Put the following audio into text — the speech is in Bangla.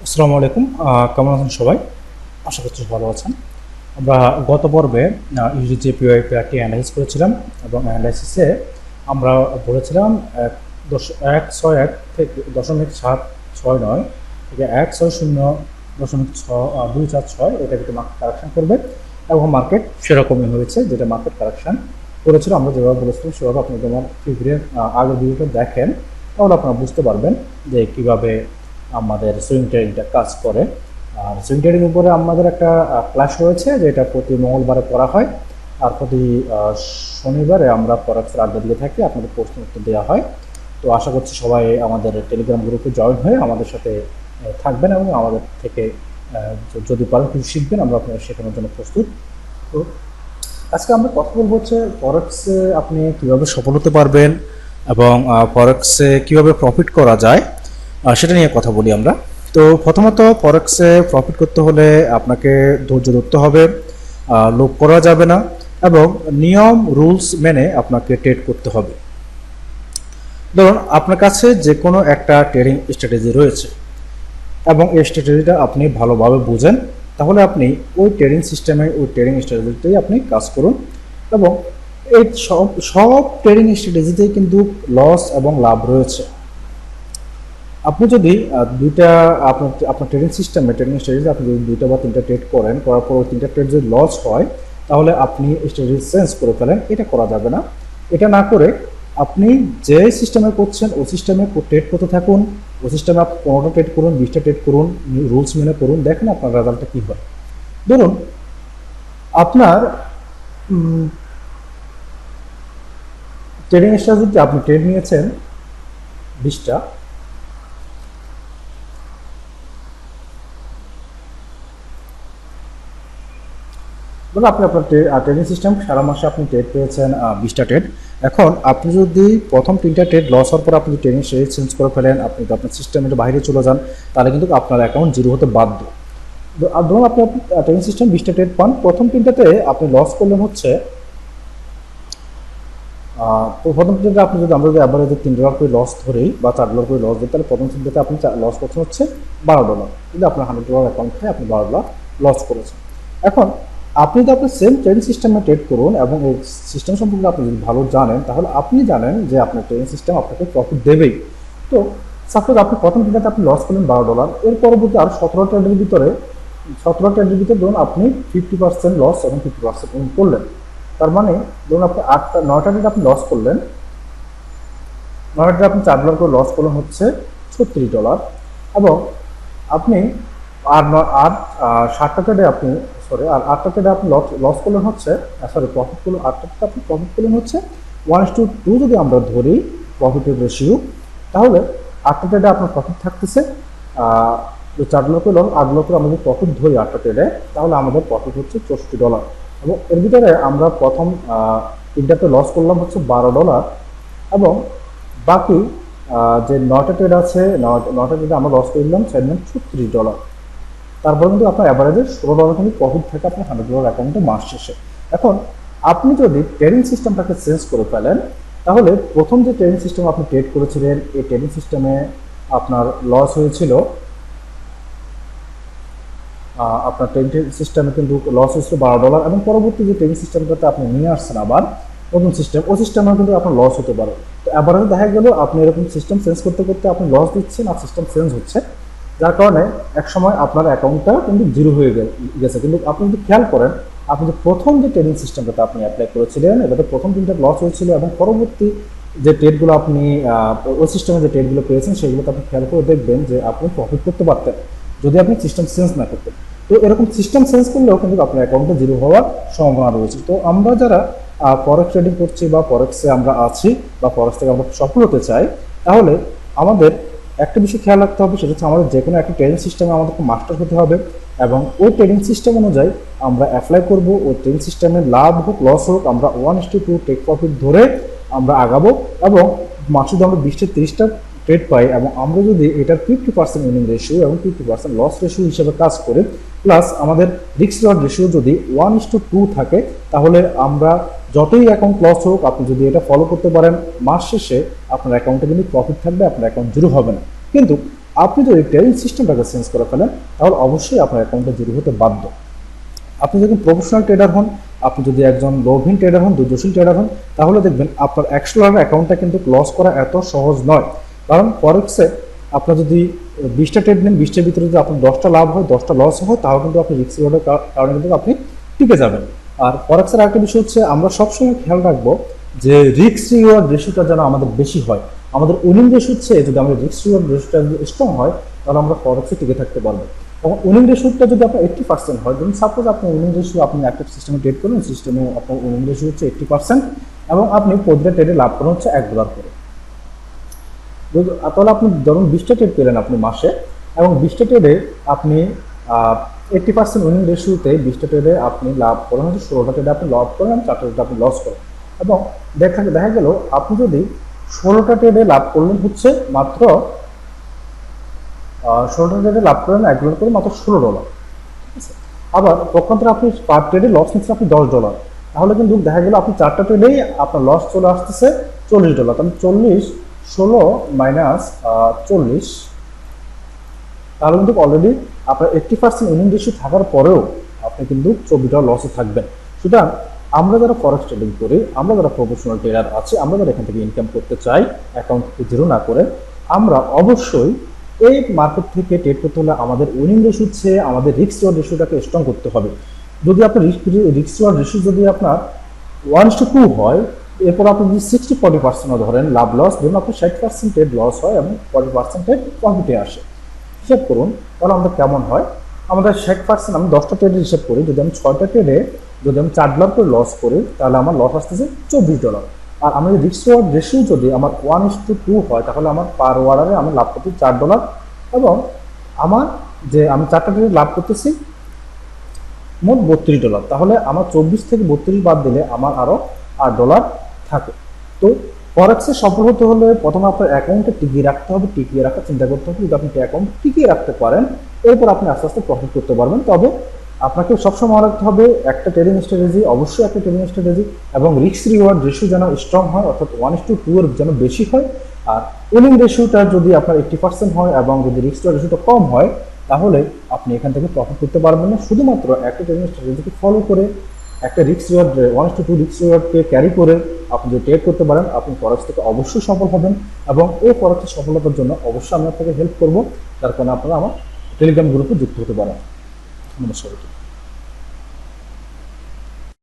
আসসালামু আলাইকুম। কেমন আছেন সবাই? আশা করছি ভালো আছেন। আমরা গত পর্বে ইউডিজিপিওয়াই পেয়ারটি অ্যানালাইজ করেছিলাম এবং অ্যানালাইসিসে আমরা বলেছিলাম 1.6 থেকে 0.769 থেকে 160.246 এটা কিন্তু মার্কেট কারেকশন করবে এবং মার্কেট সেরকমই হয়েছে, যেটা মার্কেট কারেকশন করেছিল। আমরা যেভাবে বলেছিলাম সেভাবে আপনি তোমার আগের ভিডিওটা দেখেন, তাহলে আপনারা বুঝতে পারবেন যে কীভাবে আমাদের সুইং ট্রেডিংটা কাজ করে। আর সুইং ট্রেডিং উপরে আমাদের একটা ক্লাস রয়েছে, যেটা প্রতি মঙ্গলবারে করা হয়, আর প্রতি শনিবারে আমরা ফরেক্সের আড্ডা দিয়ে থাকি, আপনাদের প্রশ্ন উত্তর দেওয়া হয়। তো আশা করছি সবাই আমাদের টেলিগ্রাম গ্রুপে জয়েন হয়ে আমাদের সাথে থাকবেন এবং আমাদের থেকে যদি পারেন কিছু শিখবেন, আমরা আপনারা শেখানোর জন্য প্রস্তুত। তো আজকে আমরা কথা বলবো হচ্ছে ফরেক্সে আপনি কীভাবে সফল হতে পারবেন এবং ফরেক্সে কীভাবে প্রফিট করা যায় সেটা নিয়ে কথা বলি আমরা। তো প্রথমত ফরেক্সে প্রফিট করতে হলে আপনাকে ধৈর্য ধরতে হবে, লোভ করা যাবে না এবং নিয়ম রুলস মেনে আপনাকে ট্রেড করতে হবে। ধরুন আপনার কাছে যে কোনো একটা ট্রেডিং স্ট্র্যাটেজি রয়েছে এবং এই স্ট্র্যাটেজিটা আপনি ভালোভাবে বুঝেন, তাহলে আপনি ওই ট্রেডিং সিস্টেমে ওই ট্রেডিং স্ট্র্যাটেজিতেই আপনি কাজ করুন। এবং এই সব সব ট্রেডিং স্ট্র্যাটেজিতেই কিন্তু লস এবং লাভ রয়েছে। আপনি যদি দুইটা আপনার ট্রেডিং সিস্টেমে ট্রেডিং স্ট্র্যাটেজি আপনি যদি দুইটা বা তিনটা ট্রেড করেন, করার পর তিনটা ট্রেড যদি লস হয়, তাহলে আপনি স্ট্র্যাটেজি চেঞ্জ করে ফেলেন। এটা করা যাবে না। এটা না করে আপনি যে সিস্টেমে করছেন ওই সিস্টেমে ট্রেড করতে থাকুন। ওই সিস্টেমে আপনি 15টা ট্রেড করুন, 20টা ট্রেড করুন, রুলস মেনে করুন, দেখেন আপনার রেজাল্টটা কী হয়। ধরুন আপনার ট্রেডিং স্ট্র্যাটেজিতে আপনি ট্রেড নিয়েছেন 20টা, বলে আপনি আপনার ট্রেডিং সিস্টেম সারা মাসে আপনি ট্রেড পেয়েছেন 20টা ট্রেড। এখন আপনি যদি প্রথম 3টা ট্রেড লস হওয়ার পর আপনি ট্রেডিং স্ট্র্যাটেজি চেঞ্জ করে ফেলেন, আপনি যদি আপনার সিস্টেমের বাইরে চলে যান, তাহলে কিন্তু আপনার অ্যাকাউন্ট জিরো হতে বাধ্য। ধরুন আপনি ট্রেডিং সিস্টেম 20টা ট্রেড পান, প্রথম 3টাতে আপনি লস করলেন হচ্ছে তো প্রথম ট্রেডে আপনি যদি আমরা যদি অ্যাভারেজে $3 করে লস ধরি বা $4 করে লস দিই, তাহলে প্রথম ট্রেডে আপনি লস করছেন হচ্ছে $12, কিন্তু আপনার $100 অ্যাকাউন্ট থেকে আপনি $12 লস করেছেন। এখন আপনি যদি আপনার সেম ট্রেডিং সিস্টেমে ট্রেড করুন এবং এই সিস্টেম সম্পর্কে আপনি যদি ভালো জানেন, তাহলে আপনি জানেন যে আপনার ট্রেডিং সিস্টেম আপনাকে প্রফিট দেবেই। তো সাপোজ আপনি প্রথম ট্রেডে আপনি লস করলেন $12, এর পরবর্তী আর 17 ট্রেডের ভিতরে ধরুন আপনি 50% লস এবং 50% উইন করলেন। তার মানে ধরুন আপনি 9টা ট্রেড আপনি লস করলেন, 9টা ট্রেড আপনি $4 করে লস করলেন হচ্ছে $36, এবং আপনি আর 7টা ট্রেডে আপনি আর 8টা ট্রেডে আপনি লস করলেন হচ্ছে প্রফিট করলেন 8টা ট্রেডে আপনি প্রফিট করলেন হচ্ছে 1:2 যদি আমরা ধরি প্রফিটের রেশিও, তাহলে 8টা ট্রেডে আপনার প্রফিট থাকতেছে $4 করে লস, $8 করে আমরা যদি প্রফিট ধরি 8টা ট্রেডে, তাহলে আমাদের প্রফিট হচ্ছে $64। এবং এর ভিতরে আমরা প্রথম 3টাতে লস করলাম হচ্ছে $12 এবং বাকি যে 9টা ট্রেড আছে 9টা ট্রেডে আমরা লস করলাম $36। তারপরে কিন্তু আপনার অ্যাভারেজে $16 কিন্তু প্রফিট থাকে আপনার $100 অ্যাকাউন্টে মাস শেষে। এখন আপনি যদি ট্রেডিং সিস্টেমটাকে চেঞ্জ করে ফেলেন, তাহলে প্রথম যে ট্রেডিং সিস্টেম আপনি ট্রেড করেছিলেন, এই ট্রেডিং সিস্টেমে আপনার লস হয়েছিল, আপনার ট্রেডিং সিস্টেমে কিন্তু লস হয়েছিল $12, এবং পরবর্তী যে ট্রেডিং সিস্টেমটাতে আপনি নিয়ে আসছেন আবার নতুন সিস্টেম, ওই সিস্টেমেও কিন্তু আপনার লস হতে পারে। তো অ্যাভারেজে দেখা গেল আপনি এরকম সিস্টেম চেঞ্জ করতে করতে আপনি লস দিচ্ছেন আর সিস্টেম চেঞ্জ হচ্ছে, যার কারণে এক সময় আপনার অ্যাকাউন্টটা কিন্তু জিরো হয়ে গেছে। কিন্তু আপনি যদি খেয়াল করেন, আপনি যে প্রথম যে ট্রেডিং সিস্টেমটাতে আপনি অ্যাপ্লাই করেছিলেন, এটাতে প্রথম 3টা লস হয়েছিল এবং পরবর্তী যে ট্রেডগুলো আপনি ওই সিস্টেমে যে ট্রেডগুলো পেয়েছেন, সেগুলোতে আপনি খেয়াল করে দেখবেন যে আপনি প্রফিট করতে পারতেন যদি আপনি সিস্টেম চেঞ্জ না করতেন। তো এরকম সিস্টেম চেঞ্জ করলেও কিন্তু আপনার অ্যাকাউন্টে জিরো হওয়ার সম্ভাবনা রয়েছে। তো আমরা যারা ফরেক্স ট্রেডিং করছি বা ফরেক্সে আমরা আছি বা ফরেক্স থেকে আমরা সফল হতে চাই, তাহলে আমাদের একটা বিষয় খেয়াল রাখতে হবে, সেটা হচ্ছে আমাদের যে কোনো একটা ট্রেডিং সিস্টেমে আমাদেরকে মাস্টার হতে হবে এবং ওই ট্রেডিং সিস্টেম অনুযায়ী আমরা অ্যাপ্লাই করব। ওই ট্রেডিং সিস্টেমে লাভ হোক লস হোক, আমরা 1:2 টেক প্রফিট ধরে আমরা আগাবো এবং মাসে যদি আমরা 20-30টা ট্রেড পাই এবং আমরা যদি এটার 50% উইনিং রেশিও এবং 50% লস রেশিও হিসেবে কাজ করি, প্লাস আমাদের রিস্ক রিওয়ার্ড রেশিও যদি 1:2 থাকে, তাহলে আমরা যতই অ্যাকাউন্ট লস হোক, আপনি যদি এটা ফলো করতে পারেন, মাস শেষে আপনার অ্যাকাউন্টে কিন্তু প্রফিট থাকবে, আপনার অ্যাকাউন্ট জিরো হবে না। কিন্তু আপনি যদি ট্রেডিং সিস্টেমটাকে চেঞ্জ করে ফেলেন তাহলে অবশ্যই আপনার অ্যাকাউন্টটা জিরো হতে বাধ্য। আপনি যদি প্রফেশনাল ট্রেডার হন, আপনি যদি একজন লোভিং ট্রেডার হন, ধৈর্যশীল ট্রেডার হন, তাহলে দেখবেন আপনার $100 অ্যাকাউন্টটা কিন্তু লস করা এত সহজ নয়। কারণ ফরেক্সে আপনার যদি 20টা ট্রেড নেন, 20টার ভিতরে যদি আপনার 10টা লাভ হয়, 10টা লস হয়, তাও কিন্তু আপনি রিস্ক রিওয়ার্ডের কারণে কিন্তু আপনি টিকে যাবেন। আর ফরেক্সের আরেকটা বিষয় হচ্ছে আমরা সবসময় খেয়াল রাখবো যে রিস্ক রিওয়ার্ড রেশিওটা যেন আমাদের বেশি হয়। আমাদের উইনিং রেশিও হচ্ছে যদি আমাদের রিস্ক রিওয়ার্ড রেশিওটা স্ট্রং হয় তাহলে আমরা ফরেক্সে টিকে থাকতে পারবো। এবং উইনিং রেশিওটা যদি আপনার 80% হয়, ধরুন সাপোজ আপনি উইনিং রেশিও আপনি একটা সিস্টেমে ট্রেড করুন, সিস্টেমে আপনার উইনিং রেশিও হচ্ছে 80% এবং আপনি প্রতিটা ট্রেডে লাভ করেন হচ্ছে $1 করে। তাহলে আপনি ধরুন 20টা ট্রেড পেলেন আপনি মাসে, এবং 20টা ট্রেডে আপনি 80% উইনিং রেশিওতে 20টা ট্রেডে আপনি লাভ করেন হচ্ছে 16টা ট্রেডে আপনি লাভ করেন এবং 4টা ট্রেডে আপনি লস করেন। এবং দেখা গেল আপনি যদি 16টা ট্রেডে লাভ করলেন হচ্ছে মাত্র 16টা ট্রেডে লাভ করেন $1 করে মাত্র $16, ঠিক আছে। আবার পক্ষান্তরে আপনি পার ট্রেডে লস নিচ্ছেন আপনি $10, তাহলে কিন্তু দেখা গেল আপনি 4টা ট্রেডেই আপনার লস চলে আসতেছে $40, তাহলে 16 মাইনাস 40, তাহলে কিন্তু অলরেডি আপনার 80% উইনিং রেশিও থাকার পরেও আপনি কিন্তু $24 লসে থাকবেন। সুতরাং আমরা যারা ফরেক্স ট্রেডিং করি, আমরা যারা প্রফেশনাল ট্রেডার আছি, আমরা যারা এখান থেকে ইনকাম করতে চাই অ্যাকাউন্ট জিরো না করে, আমরা অবশ্যই এই মার্কেট থেকে ট্রেড করতে হলে আমাদের উইনিং রেশিও হচ্ছে আমাদের রিস্ক রিওয়ার্ড রেশিওটাকে স্ট্রং করতে হবে। যদি আপনার রিস্ক রিওয়ার্ড রেশিও যদি আপনার 1:2 হয়, এরপর আপনি যদি 60-40% ধরেন লাভ লস, ধরুন আপনার 60% ট্রেড লস হয় এবং 40% ট্রেড প্রফিটে আসে, হিসাব করুন তাহলে আমাদের কেমন হয়। আমাদের 60%, আমি 10টা ট্রেডের হিসাব করি, যদি আমি 6টা ট্রেডে যদি আমি $4 করে লস করি তাহলে আমার লস আসতেছে $24। আর আমি রিস্ক রিওয়ার্ড রেশিও যদি আমার 1:2 হয় তাহলে আমার পার অর্ডারে আমি লাভ করছি $4, এবং আমার যে আমি 4টা ট্রেডে লাভ করতেছি মোট $32। তাহলে আমার 24 থেকে 32 বাদ দিলে আমার আরও $8 থাকে। তো ফরেক্সে সফল হতে হলে প্রথমে আপনার অ্যাকাউন্টে টিকিয়ে রাখতে হবে, টিকিয়ে রাখার চিন্তা করতে হবে। যদি আপনি অ্যাকাউন্ট টিকিয়ে রাখতে পারেন এরপর আপনি আস্তে আস্তে প্রফিট করতে পারবেন। তবে আপনাকে সবসময় মনে রাখতে হবে একটা ট্রেডিং স্ট্র্যাটেজি, অবশ্যই একটা ট্রেডিং স্ট্র্যাটেজি, এবং রিস্ক রিওয়ার্ড রেশিও যেন স্ট্রং হয়, অর্থাৎ 1:2 এর যেন বেশি হয়। আর উইনিং রেশিওটা যদি আপনার 80% হয় এবং যদি রিস্ক রিওয়ার্ড রেশিওটা কম হয় তাহলে আপনি এখান থেকে প্রফিট করতে পারবেন না। শুধুমাত্র একটা ট্রেডিং স্ট্র্যাটেজিকে ফলো করে একটা রিস্ক রিওয়ার্ড 1:2 রিস্ক রিওয়ার্ডকে ক্যারি করে আপনি যদি ট্রেড করতে পারেন আপনি ফরেক্স থেকে অবশ্যই সফল হবেন। এবং এই ফরেক্সের সফলতার জন্য অবশ্যই আমি আপনাকে হেল্প করবো, যার কারণে আপনারা আমার টেলিগ্রাম গ্রুপে যুক্ত হতে পারেন। নমস্কার।